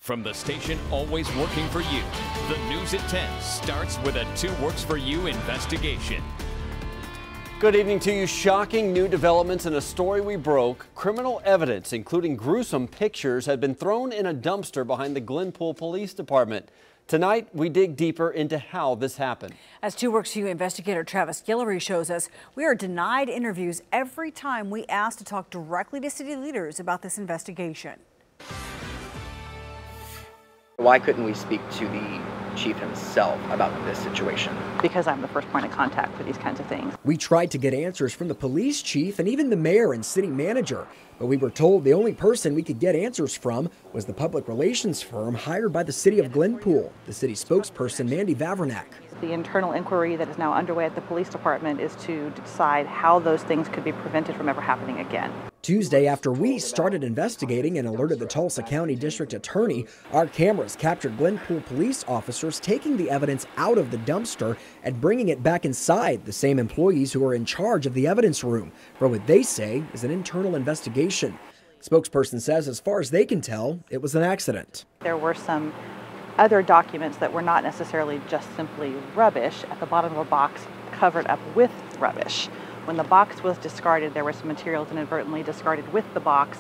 From the station always working for you, the News at 10 starts with a Two Works For You investigation. Good evening to you. Shocking new developments in a story we broke. Criminal evidence, including gruesome pictures, had been thrown in a dumpster behind the Glenpool Police Department. Tonight, we dig deeper into how this happened. As Two Works For You investigator Travis Guillory shows us, we are denied interviews every time we ask to talk directly to city leaders about this investigation. Why couldn't we speak to the chief himself about this situation? Because I'm the first point of contact for these kinds of things. We tried to get answers from the police chief and even the mayor and city manager, but we were told the only person we could get answers from was the public relations firm hired by the city of Glenpool. The city spokesperson, Mandy Vavrinac. The internal inquiry that is now underway at the police department is to decide how those things could be prevented from ever happening again. Tuesday, after we started investigating and alerted the Tulsa County District Attorney, our cameras captured Glenpool police officers taking the evidence out of the dumpster and bringing it back inside, the same employees who are in charge of the evidence room for what they say is an internal investigation. Spokesperson says as far as they can tell, it was an accident. There were some other documents that were not necessarily just simply rubbish at the bottom of a box covered up with rubbish. When the box was discarded, there were some materials inadvertently discarded with the box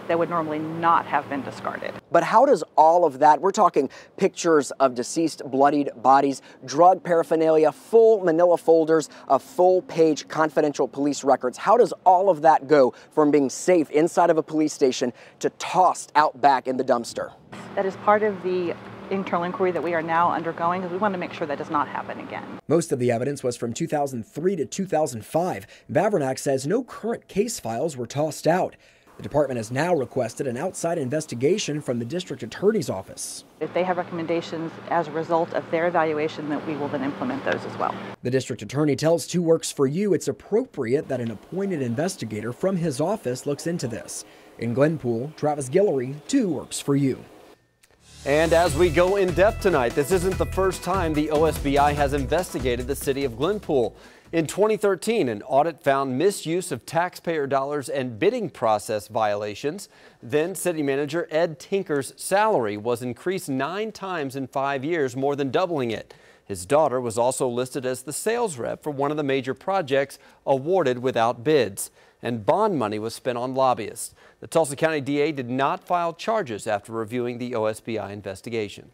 that would normally not have been discarded. But how does all of that, we're talking pictures of deceased bloodied bodies, drug paraphernalia, full manila folders of full-page confidential police records, how does all of that go from being safe inside of a police station to tossed out back in the dumpster? That is part of the internal inquiry that we are now undergoing, because we want to make sure that does not happen again. Most of the evidence was from 2003 to 2005. Vavrinac says no current case files were tossed out. The department has now requested an outside investigation from the district attorney's office. If they have recommendations as a result of their evaluation, that we will then implement those as well. The district attorney tells Two Works For You it's appropriate that an appointed investigator from his office looks into this. In Glenpool, Travis Guillory, Two Works For You. And as we go in depth tonight, this isn't the first time the OSBI has investigated the city of Glenpool. In 2013, an audit found misuse of taxpayer dollars and bidding process violations. Then city manager Ed Tinker's salary was increased 9 times in 5 years, more than doubling it. His daughter was also listed as the sales rep for one of the major projects awarded without bids. And bond money was spent on lobbyists. The Tulsa County DA did not file charges after reviewing the OSBI investigation.